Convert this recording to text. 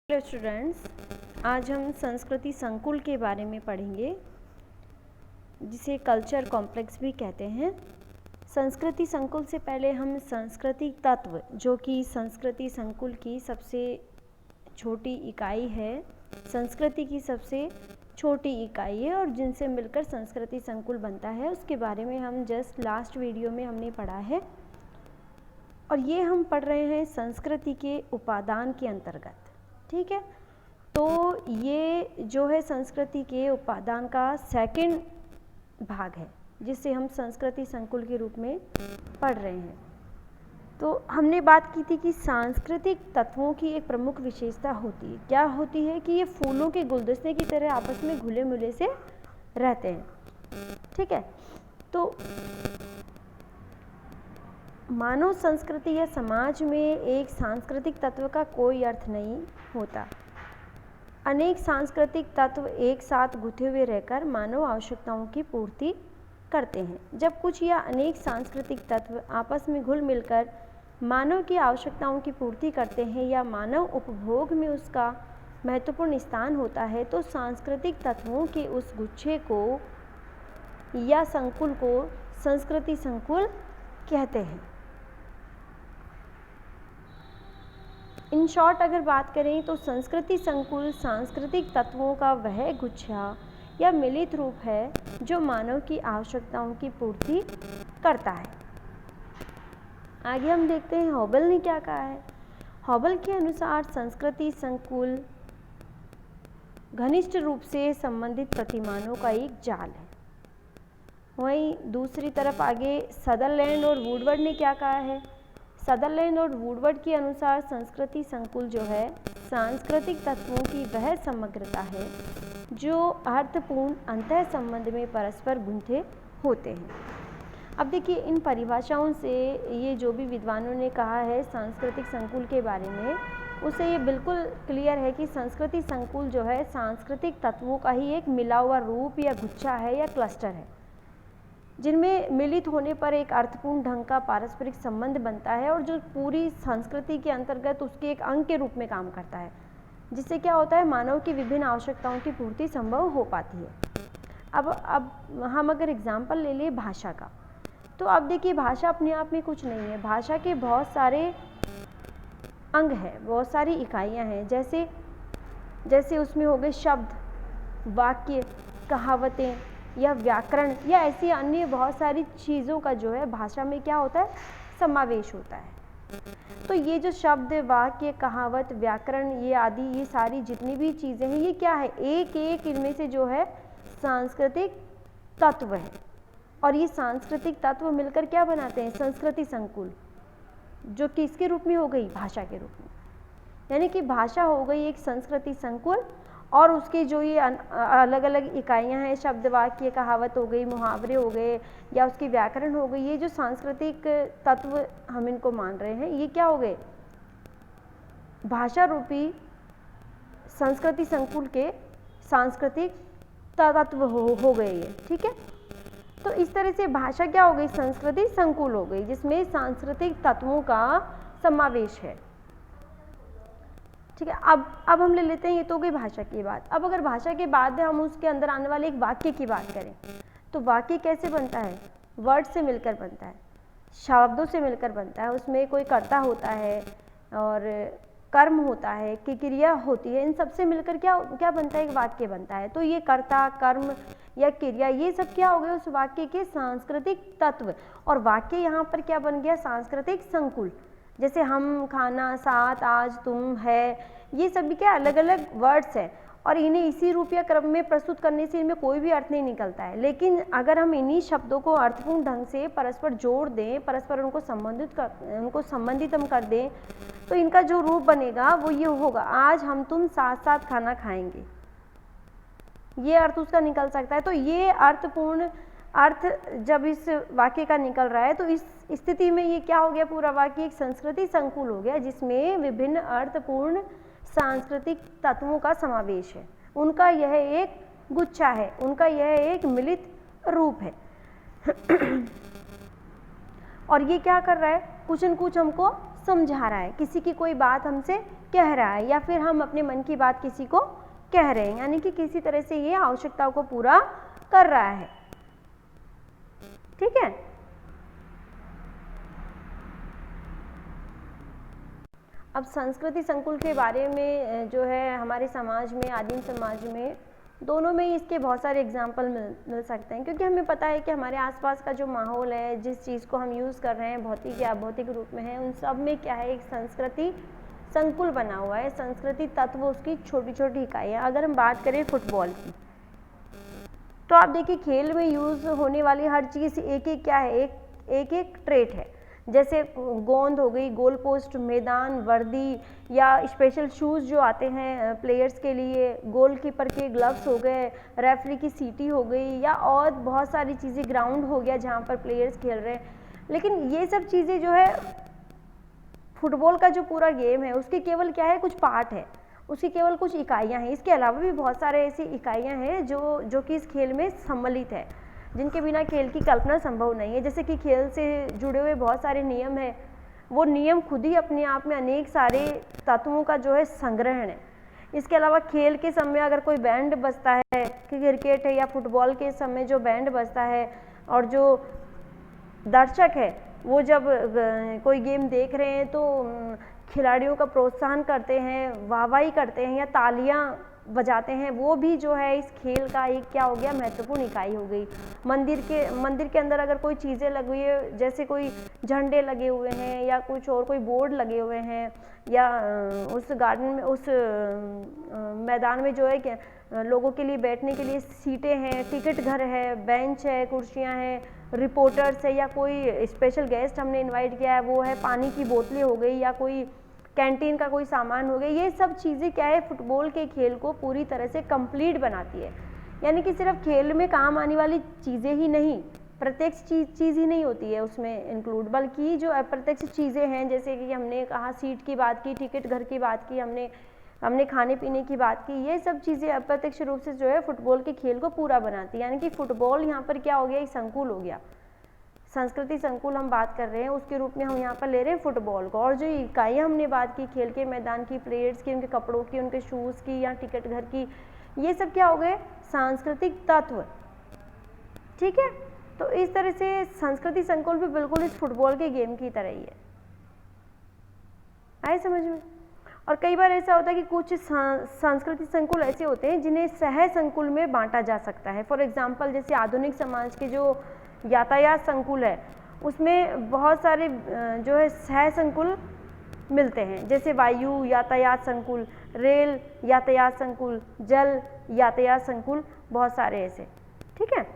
Hello students, आज हम संस्कृति संकुल के बारे में पढ़ेंगे, जिसे कल्चर कॉम्प्लेक्स भी कहते हैं। संस्कृति संकुल से पहले हम सांस्कृतिक तत्व, जो कि संस्कृति संकुल की सबसे छोटी इकाई है, संस्कृति की सबसे छोटी इकाई है और जिनसे मिलकर संस्कृति संकुल बनता है, उसके बारे में हम जस्ट लास्ट वीडियो में हमने पढ़ा है। और ये हम पढ़ रहे हैं संस्कृति के उपादान के अंतर्गत। ठीक है, तो ये जो है संस्कृति के उपादान का सेकंड भाग है, जिसे हम संस्कृति संकुल के रूप में पढ़ रहे हैं। तो हमने बात की थी कि सांस्कृतिक तत्वों की एक प्रमुख विशेषता होती है। क्या होती है कि ये फूलों के गुलदस्ते की तरह आपस में घुले मिले से रहते हैं। ठीक है, तो मानव संस्कृति या समाज में एक सांस्कृतिक तत्व का कोई अर्थ नहीं होता। अनेक सांस्कृतिक तत्व एक साथ गुथे हुए रहकर मानव आवश्यकताओं की पूर्ति करते हैं। जब कुछ या अनेक सांस्कृतिक तत्व आपस में घुल मिलकर मानव की आवश्यकताओं की पूर्ति करते हैं या मानव उपभोग में उसका महत्वपूर्ण स्थान होता है, तो सांस्कृतिक तत्वों के उस गुच्छे को या संकुल को संस्कृति संकुल कहते हैं। इन शॉर्ट अगर बात करें तो संस्कृति संकुल सांस्कृतिक तत्वों का वह गुच्छा या मिलित रूप है जो मानव की आवश्यकताओं की पूर्ति करता है। आगे हम देखते हैं हॉबल ने क्या कहा है। हॉबल के अनुसार संस्कृति संकुल घनिष्ठ रूप से संबंधित प्रतिमानों का एक जाल है। वहीं दूसरी तरफ आगे सदरलैंड और वुडवर्ड ने क्या कहा है। सदरलैंड और वुडवर्ड के अनुसार संस्कृति संकुल जो है सांस्कृतिक तत्वों की वह समग्रता है जो अर्थपूर्ण अंतः संबंध में परस्पर गुंथे होते हैं। अब देखिए, इन परिभाषाओं से ये जो भी विद्वानों ने कहा है सांस्कृतिक संकुल के बारे में, उसे ये बिल्कुल क्लियर है कि संस्कृति संकुल जो है सांस्कृतिक तत्वों का ही एक मिला हुआ रूप या गुच्छा है या क्लस्टर है, जिनमें मिलित होने पर एक अर्थपूर्ण ढंग का पारस्परिक संबंध बनता है और जो पूरी संस्कृति के अंतर्गत उसके एक अंग के रूप में काम करता है, जिससे क्या होता है, मानव की विभिन्न आवश्यकताओं की पूर्ति संभव हो पाती है। अब हम अगर एग्जाम्पल ले लें भाषा का, तो अब देखिए भाषा अपने आप में कुछ नहीं है। भाषा के बहुत सारे अंग हैं, बहुत सारी इकाइयाँ हैं, जैसे उसमें हो गए शब्द, वाक्य, कहावतें या व्याकरण या ऐसी अन्य बहुत सारी चीज़ों का जो है भाषा में क्या होता है, समावेश होता है। तो ये जो शब्द, वाक्य, कहावत, व्याकरण, ये आदि ये सारी जितनी भी चीज़ें हैं, ये क्या है, एक एक इनमें से जो है सांस्कृतिक तत्व है। और ये सांस्कृतिक तत्व मिलकर क्या बनाते हैं, संस्कृति संकुल, जो किसके रूप में हो गई, भाषा के रूप में। यानी कि भाषा हो गई एक संस्कृति संकुल और उसके जो ये अलग अलग इकाइयाँ हैं, शब्द, वाक्य, कहावत हो गई, मुहावरे हो गए या उसकी व्याकरण हो गई, ये जो सांस्कृतिक तत्व हम इनको मान रहे हैं, ये क्या हो गए, भाषा रूपी संस्कृति संकुल के सांस्कृतिक तत्व हो गए ये। ठीक है, तो इस तरह से भाषा क्या हो गई, संस्कृति संकुल हो गई, जिसमें सांस्कृतिक तत्वों का समावेश है। ठीक है, अब हम ले लेते हैं, ये तो हो गई भाषा की बात। अब अगर भाषा के बाद हम उसके अंदर आने वाले एक वाक्य की बात करें, तो वाक्य कैसे बनता है, वर्ड से मिलकर बनता है, शब्दों से मिलकर बनता है। उसमें कोई कर्ता होता है और कर्म होता है, की क्रिया होती है, इन सब से मिलकर क्या बनता है, एक वाक्य बनता है। तो ये कर्ता, कर्म या क्रिया, ये सब क्या हो गए उस वाक्य के सांस्कृतिक तत्व। और वाक्य यहाँ पर क्या बन गया, सांस्कृतिक संकुल। जैसे हम, खाना, साथ, आज, तुम, है, ये सभी क्या अलग अलग वर्ड्स हैं और इन्हें इसी रूप या क्रम में प्रस्तुत करने से इनमें कोई भी अर्थ नहीं निकलता है। लेकिन अगर हम इन्हीं शब्दों को अर्थपूर्ण ढंग से परस्पर जोड़ दें, परस्पर उनको संबंधित हम कर दें, तो इनका जो रूप बनेगा वो ये होगा, आज हम तुम साथ साथ खाना खाएंगे। ये अर्थ उसका निकल सकता है। तो ये अर्थपूर्ण अर्थ जब इस वाक्य का निकल रहा है, तो इस स्थिति में ये क्या हो गया, पूरा वाक्य एक संस्कृति संकुल हो गया, जिसमें विभिन्न अर्थपूर्ण सांस्कृतिक तत्वों का समावेश है। उनका यह एक गुच्छा है, उनका यह एक मिलित रूप है। और ये क्या कर रहा है, कुछ न कुछ हमको समझा रहा है, किसी की कोई बात हमसे कह रहा है या फिर हम अपने मन की बात किसी को कह रहे हैं, यानी कि किसी तरह से ये आवश्यकताओं को पूरा कर रहा है। ठीक है, अब संस्कृति संकुल के बारे में जो है हमारे समाज में, आदिम समाज में, दोनों में ही इसके बहुत सारे एग्जाम्पल मिल सकते हैं, क्योंकि हमें पता है कि हमारे आसपास का जो माहौल है, जिस चीज़ को हम यूज़ कर रहे हैं भौतिक या अभौतिक रूप में है, उन सब में क्या है, एक संस्कृति संकुल बना हुआ है। संस्कृति तत्व उसकी छोटी छोटी इकाइयाँ। अगर हम बात करें फुटबॉल की, तो आप देखिए खेल में यूज़ होने वाली हर चीज़ एक एक क्या है, एक ट्रेट है। जैसे गेंद हो गई, गोल पोस्ट, मैदान, वर्दी या स्पेशल शूज़ जो आते हैं प्लेयर्स के लिए, गोलकीपर के ग्लव्स हो गए, रेफरी की सीटी हो गई, या और बहुत सारी चीज़ें, ग्राउंड हो गया जहाँ पर प्लेयर्स खेल रहे हैं। लेकिन ये सब चीज़ें जो है फुटबॉल का जो पूरा गेम है उसके केवल क्या है, कुछ पार्ट है, उसकी केवल कुछ इकाइयाँ हैं। इसके अलावा भी बहुत सारे ऐसी इकाइयाँ हैं जो कि इस खेल में सम्मिलित है, जिनके बिना खेल की कल्पना संभव नहीं है। जैसे कि खेल से जुड़े हुए बहुत सारे नियम हैं, वो नियम खुद ही अपने आप में अनेक सारे तत्वों का जो है संग्रहण है। इसके अलावा खेल के समय अगर कोई बैंड बजता है, कि क्रिकेट है या फुटबॉल के समय जो बैंड बजता है, और जो दर्शक है वो जब कोई गेम देख रहे हैं तो खिलाड़ियों का प्रोत्साहन करते हैं, वाहवाही करते हैं या तालियां बजाते हैं, वो भी जो है इस खेल का एक क्या हो गया, महत्वपूर्ण इकाई हो गई। मंदिर के अंदर अगर कोई चीज़ें लगी हुई है, जैसे कोई झंडे लगे हुए हैं या कुछ और कोई बोर्ड लगे हुए हैं, या उस गार्डन में, उस मैदान में जो है कि लोगों के लिए बैठने के लिए सीटें हैं, टिकट घर है, बेंच है, कुर्सियां हैं, रिपोर्टर्स है, या कोई स्पेशल गेस्ट हमने इनवाइट किया है वो है, पानी की बोतलें हो गई, या कोई कैंटीन का कोई सामान हो गया, ये सब चीज़ें क्या है, फुटबॉल के खेल को पूरी तरह से कंप्लीट बनाती है। यानी कि सिर्फ खेल में काम आने वाली चीज़ें ही नहीं, प्रत्यक्ष चीज़ ही नहीं होती है उसमें इंक्लूड, बल्कि जो अप्रत्यक्ष चीज़ें हैं, जैसे कि हमने कहा सीट की बात की, टिकट घर की बात की, हमने खाने पीने की बात की, ये सब चीज़ें अप्रत्यक्ष रूप से जो है फुटबॉल के खेल को पूरा बनाती है। यानी कि फुटबॉल यहाँ पर क्या हो गया, एक संकुल हो गया, संस्कृति संकुल हम बात कर रहे हैं, उसके रूप में हम यहाँ पर ले रहे हैं फुटबॉल को। और जो इकाइयाँ हमने बात की खेल के मैदान की, प्लेयर्स की, उनके कपड़ों की, उनके शूज़ की या टिकट घर की, ये सब क्या हो गए, सांस्कृतिक तत्व। ठीक है, तो इस तरह से संस्कृति संकुल भी बिल्कुल इस फुटबॉल के गेम की तरह ही है। आए समझ में? और कई बार ऐसा होता है कि कुछ सांस्कृतिक संकुल ऐसे होते हैं जिन्हें सह संकुल में बांटा जा सकता है। फॉर एग्जाम्पल, जैसे आधुनिक समाज के जो यातायात संकुल है, उसमें बहुत सारे जो है सह संकुल मिलते हैं, जैसे वायु यातायात संकुल, रेल यातायात संकुल, जल यातायात संकुल, बहुत सारे ऐसे। ठीक है,